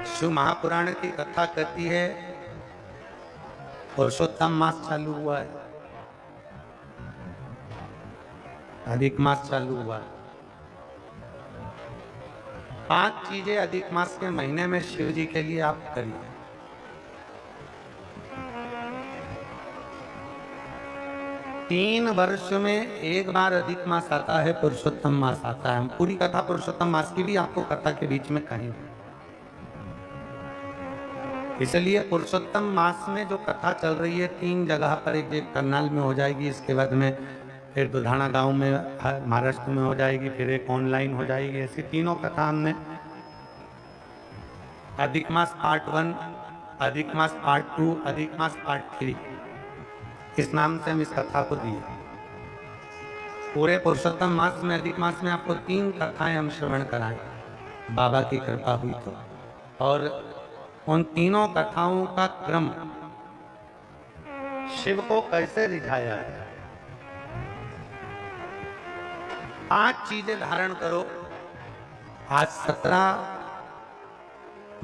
शिव महापुराण की कथा कहती है पुरुषोत्तम मास चालू हुआ है, अधिक मास चालू हुआ है। 5 चीजें अधिक मास के महीने में शिव जी के लिए आप करिए। तीन वर्ष में एक बार अधिक मास आता है, पुरुषोत्तम मास आता है। हम पूरी कथा पुरुषोत्तम मास की भी आपको कथा के बीच में कहेंगे। इसलिए पुरुषोत्तम मास में जो कथा चल रही है 3 जगह पर, एक करनाल में हो जाएगी, इसके बाद में फिर दुधाना गांव में महाराष्ट्र में हो जाएगी, फिर एक ऑनलाइन हो जाएगी। ऐसी तीनों कथा हमने अधिक मास पार्ट 1, अधिक मास पार्ट 2, अधिक मास पार्ट 3 इस नाम से हम इस कथा को दिए। पूरे पुरुषोत्तम मास में, अधिक मास में आपको 3 कथाएं हम श्रवण कराएं, बाबा की कृपा हुई तो। और उन तीनों कथाओं का क्रम, शिव को कैसे रिझाया है। 5 चीजें धारण करो। आज 17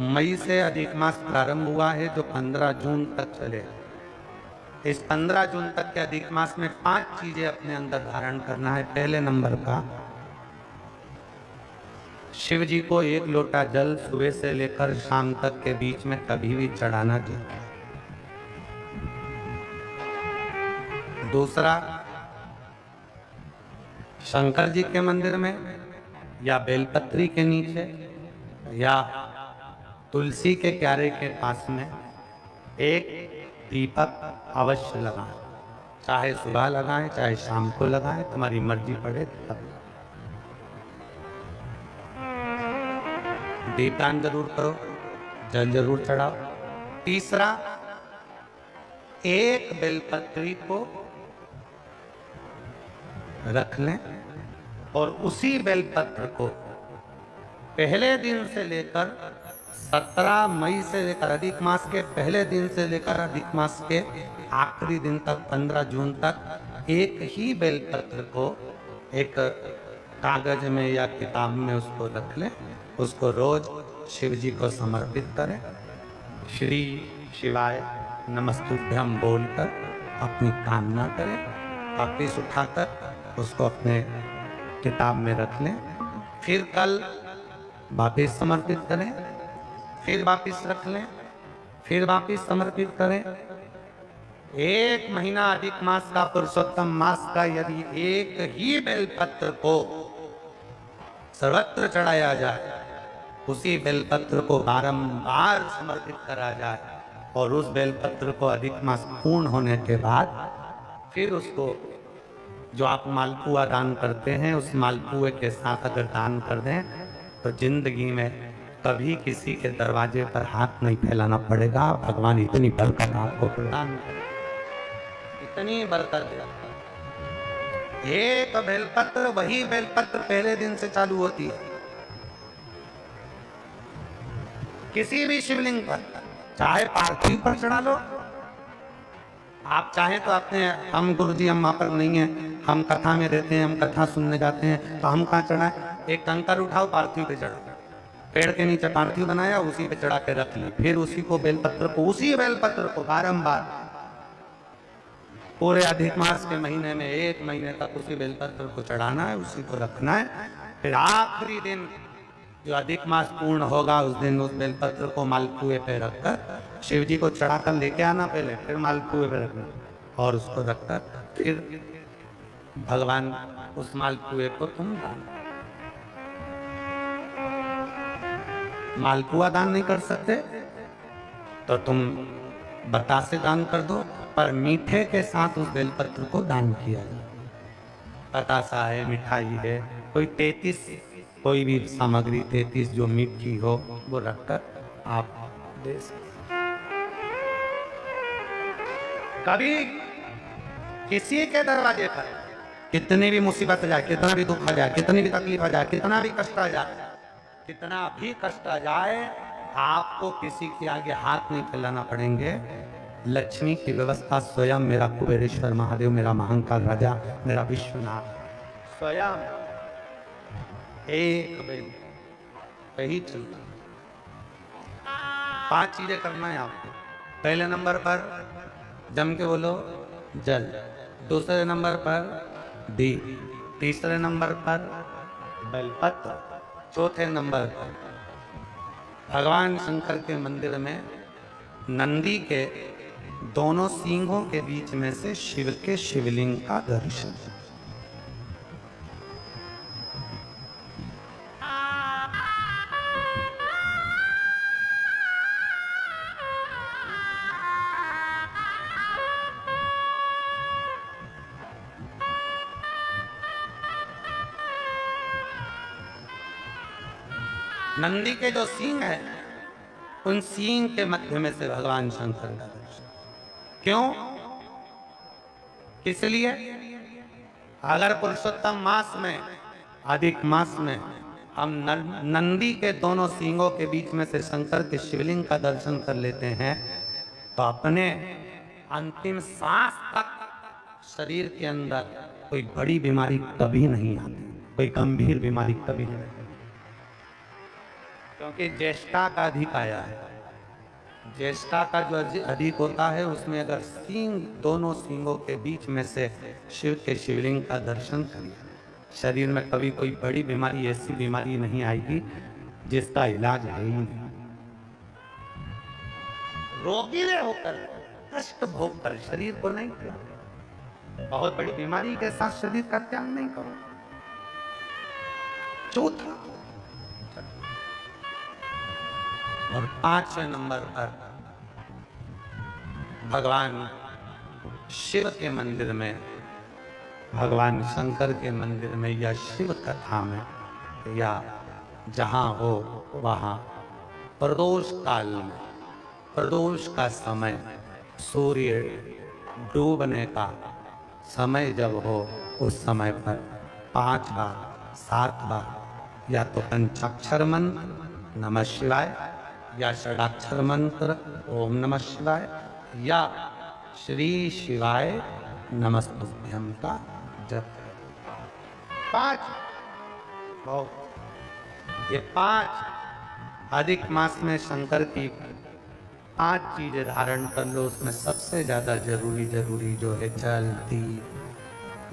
मई से अधिक मास प्रारंभ हुआ है, जो 15 जून तक चले। इस 15 जून तक के अधिक मास में 5 चीजें अपने अंदर धारण करना है। पहले नंबर का, शिव जी को 1 लोटा जल सुबह से लेकर शाम तक के बीच में कभी भी चढ़ाना चाहिए। दूसरा, शंकर जी के मंदिर में या बेलपत्री के नीचे या तुलसी के क्यारे के पास में एक दीपक अवश्य लगाएं। चाहे सुबह लगाएं, चाहे शाम को लगाएं, तुम्हारी मर्जी पड़े तब। दीपदान जरूर करो, जल जरूर चढ़ाओ। तीसरा, एक बेलपत्री को रख लें और उसी बेलपत्र को पहले दिन से लेकर 17 मई से लेकर, अधिक मास के पहले दिन से लेकर अधिक मास के आखिरी दिन तक 15 जून तक एक ही बेलपत्र को एक कागज में या किताब में उसको रख लें। उसको रोज शिव जी को समर्पित करें। श्री शिवाय नमस्तुभ्यम बोलकर अपनी कामना करें। वापिस उठाकर उसको अपने किताब में रख लें। फिर कल वापिस समर्पित करें, फिर वापिस रख लें, फिर वापिस समर्पित करें। 1 महीना अधिक मास का, पुरुषोत्तम मास का, यदि एक ही बेलपत्र को सर्वत्र चढ़ाया जाए, उसी बेलपत्र को बारंबार समर्पित करा जाए और उस बेलपत्र को अधिक मास पूर्ण होने के बाद फिर उसको, जो आप मालपुआ दान करते हैं, उस मालपुए के साथ अगर दान कर दें तो जिंदगी में कभी किसी के दरवाजे पर हाथ नहीं फैलाना पड़ेगा। भगवान इतनी बरकत आपको प्रदान करे, इतनी बरकत है। एक बेलपत्र, वही बेलपत्र पहले दिन से चालू होती है। किसी भी शिवलिंग पर, चाहे पार्थिव पर चढ़ा लो, आप चाहें तो अपने, हम गुरुजी हम वहां पर नहीं है, हम कथा में रहते हैं, हम कथा सुनने जाते हैं, तो हम कहाँ चढ़ाएं? एक कंकर उठाओ, पार्थिव पे चढ़ाओ। पेड़ के नीचे पार्थिव बनाया, उसी पे चढ़ा के रख ली। फिर उसी को बेलपत्र को, उसी बेलपत्र को बारंबार पूरे अधिक मास के महीने में 1 महीने तक उसी बेलपत्र को चढ़ाना है, उसी को रखना है। फिर आखिरी दिन जो अधिक मास पूर्ण होगा, उस दिन उस बेलपत्र को मालपुए पे रखकर शिव जी को चढ़ाकर लेके आना पहले, फिर मालपुए पे रखना और उसको रखकर फिर भगवान उस मालपुए को तुम दान। मालपुआ दान नहीं कर सकते तो तुम बतासे दान कर दो, पर मीठे के साथ उस बेलपत्र को दान किया जाए। बतासा है, मिठाई है, कोई 33 कोई भी सामग्री 33 जो मीठी हो वो रखकर आप दे सकते। कभी किसी के दरवाजे पर कितनी भी मुसीबत आ जाए, कितना भी दुख आ जाए, कितनी भी तकलीफ आ जाए, कितना भी कष्ट आ जाए, कितना भी कष्ट आ जाए, आपको किसी के आगे हाथ नहीं फैलाना पड़ेंगे। लक्ष्मी की व्यवस्था स्वयं मेरा कुबेरेश्वर महादेव, मेरा महाकाल राजा, मेरा विश्वनाथ स्वयं एक बेल ही चलता। 5 चीजें करना है आपको। पहले नंबर पर जम के बोलो जल, दूसरे नंबर पर दी, तीसरे नंबर पर बेलपत्र, चौथे नंबर पर भगवान शंकर के मंदिर में नंदी के दोनों सींगों के बीच में से शिव के शिवलिंग का दर्शन। नंदी के जो सींग है, उन सींग के मध्य में से भगवान शंकर का दर्शन। क्यों? इसलिए अगर पुरुषोत्तम मास में, अधिक मास में हम नंदी के दोनों सींगों के बीच में से शंकर के शिवलिंग का दर्शन कर लेते हैं तो अपने अंतिम सांस तक शरीर के अंदर कोई बड़ी बीमारी कभी नहीं आती, कोई गंभीर बीमारी कभी नहीं आती। क्योंकि ज्येष्ठा का अधिक आया है। ज्येष्ठा का जो अधिक होता है उसमें अगर सींग, दोनों सींगों के बीच में से शिव के शिवलिंग का दर्शन करिए, शरीर में कभी कोई बड़ी बीमारी, ऐसी बीमारी नहीं आएगी जिसका इलाज है ही नहीं। रोगी होकर, कष्ट भोग कर शरीर को नहीं त्याग, बहुत बड़ी बीमारी के साथ शरीर का त्याग नहीं करो। चौथा और 5वें नंबर पर भगवान शिव के मंदिर में, भगवान शंकर के मंदिर में या शिव कथा में या जहां हो वहां प्रदोष काल में, प्रदोष का समय, सूर्य डूबने का समय जब हो, उस समय पर 5 बार 7 बार या तो पंचाक्षर मंत्र नमः शिवाय या षडाक्षर मंत्र ओम नमः शिवाय या श्री शिवाय नमस्तुभ्यं का जप। 5 ये 5 अधिक मास में शंकर की 5 चीजें धारण कर लो। उसमें सबसे ज्यादा जरूरी जो है जल, दीप,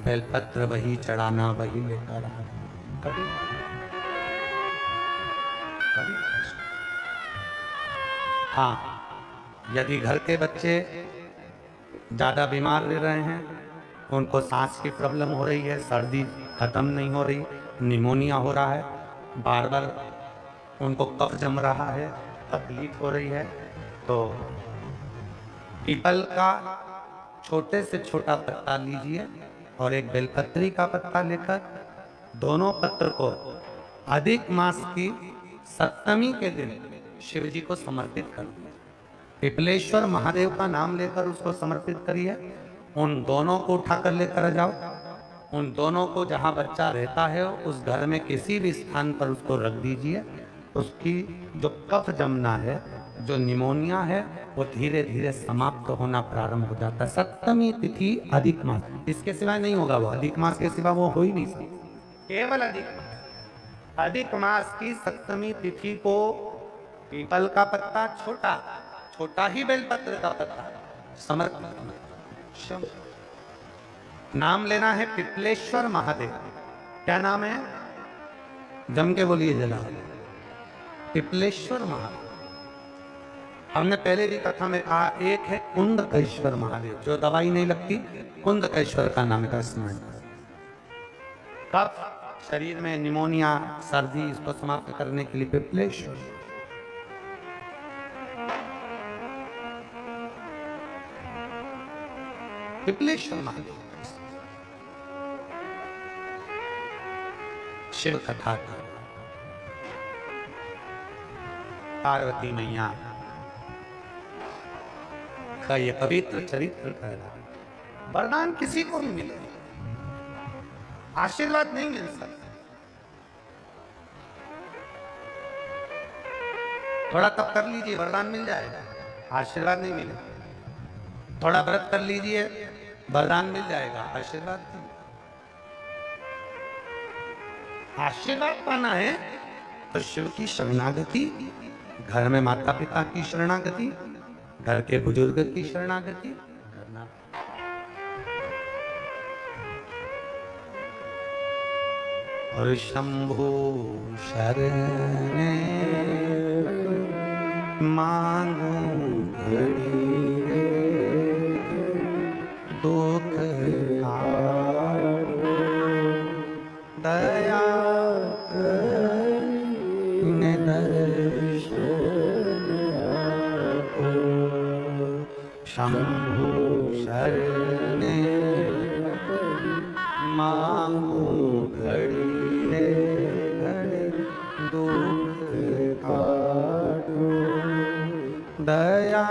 बेलपत्र वही चढ़ाना, वही लेकर आना। कभी हाँ, यदि घर के बच्चे ज़्यादा बीमार रह रहे हैं, उनको सांस की प्रॉब्लम हो रही है, सर्दी खत्म नहीं हो रही, निमोनिया हो रहा है, बार बार उनको कफ जम रहा है, तकलीफ हो रही है, तो पीपल का छोटे से छोटा पत्ता लीजिए और एक बेलपत्री का पत्ता लेकर दोनों पत्र को अधिक मास की सप्तमी के दिन शिव जी को समर्पित कर दिया। पिपलेश्वर महादेव का नाम लेकर उसको समर्पित करिए। उन दोनों को उठाकर लेकर जाओ, उन दोनों को जहां बच्चा रहता है उस घर में किसी भी स्थान पर उसको रख दीजिए। उसकी जो कफ जमना है, जो निमोनिया है, वो धीरे धीरे समाप्त होना प्रारंभ हो जाता है। सप्तमी तिथि अधिक मास, इसके सिवाय नहीं होगा वो, अधिक मास के सिवा वो हो ही नहीं सकता। केवल अधिक मास की सप्तमी तिथि को पीपल का पत्ता, छोटा ही बेलपत्र का पत्ता समर्पित। नाम लेना है पिपलेश्वर महादेव। क्या नाम है? जम के बोलिए जरा, पिपलेश्वर महादेव। हमने पहले भी कथा में कहा, एक है कुंदकेश्वर महादेव, जो दवाई नहीं लगती, कुंदकेश्वर का नाम का स्मरण। कफ, शरीर में निमोनिया, सर्दी, इसको समाप्त करने के लिए पिपलेश्वर। पिपलेश्वर महादेव शिव कथा का पार्वती मैया का ये पवित्र चरित्र का वरदान किसी को भी मिले, आशीर्वाद नहीं मिल सकता। थोड़ा तप कर लीजिए, वरदान मिल जाएगा, आशीर्वाद नहीं मिलेगा। थोड़ा व्रत कर लीजिए, वरदान मिल जाएगा, आशीर्वाद नहीं। आशीर्वाद पाना है तो शिव की शरणागति घर में माता पिता की शरणागति, घर के बुजुर्ग की शरणागति करना। और शंभु शरण मांगू घड़ी दुख दया शंभु शरण मांगू घड़ी दुख काटो दया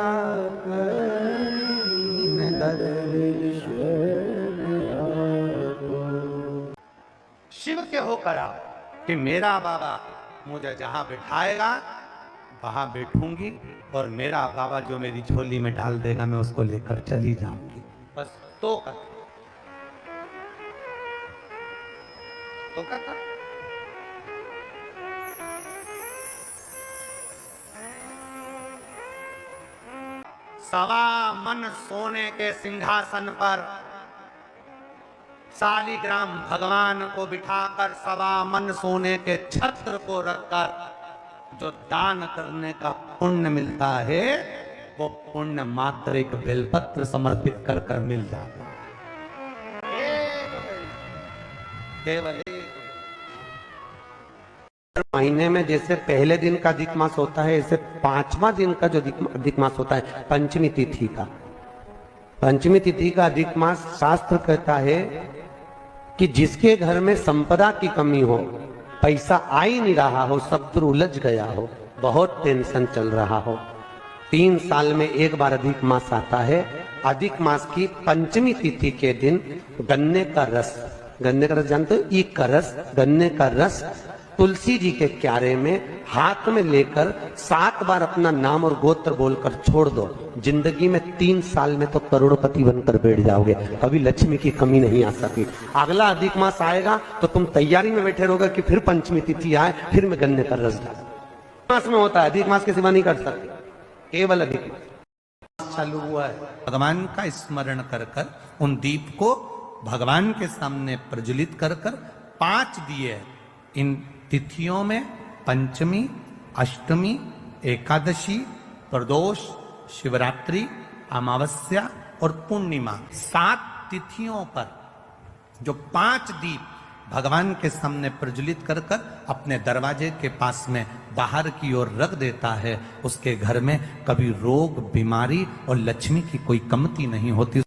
शिव के होकर आओ कि मेरा बाबा मुझे जहां बिठाएगा वहां बैठूंगी और मेरा बाबा जो मेरी झोली में डाल देगा मैं उसको लेकर चली जाऊंगी। बस तो कथा सवा मन सोने के सिंहासन पर शालिग्राम भगवान को बिठाकर सवा मन सोने के छत्र को रखकर जो दान करने का पुण्य मिलता है वो पुण्य मात्र एक बेलपत्र समर्पित कर कर मिल जाता है। केवल महीने में जैसे पहले दिन का अधिक मास होता है, ऐसे 5वां दिन का जो अधिक मास होता है पंचमी तिथि का, पंचमी तिथि का अधिक मास शास्त्र कहता है कि जिसके घर में संपदा की कमी हो, पैसा आ ही नहीं रहा हो, शत्रु उलझ गया हो, बहुत टेंशन चल रहा हो, 3 साल में एक बार अधिक मास आता है। अधिक मास की पंचमी तिथि के दिन गन्ने का रस जानते हो, ईख का रस, गन्ने का रस तुलसी जी के क्यारे में हाथ में लेकर 7 बार अपना नाम और गोत्र बोलकर छोड़ दो। जिंदगी में 3 साल में तो करोड़पति बनकर बैठ जाओगे, कभी लक्ष्मी की कमी नहीं आ सकी। अगला अधिक मास आएगा तो तुम तैयारी में बैठे रहोगे कि फिर पंचमी तिथि आए, फिर मैं गन्ने का रस डाल। मास में होता है, अधिक मास के सिवा नहीं कर सकते, केवल अधिक मास चालू हुआ है। भगवान का स्मरण कर कर उन दीप को भगवान के सामने प्रज्वलित कर कर 5 दिए इन तिथियों में, पंचमी, अष्टमी, एकादशी, प्रदोष, शिवरात्रि, अमावस्या और पूर्णिमा, 7 तिथियों पर जो 5 दीप भगवान के सामने प्रज्वलित कर कर अपने दरवाजे के पास में बाहर की ओर रख देता है, उसके घर में कभी रोग, बीमारी और लक्ष्मी की कोई कमती नहीं होती।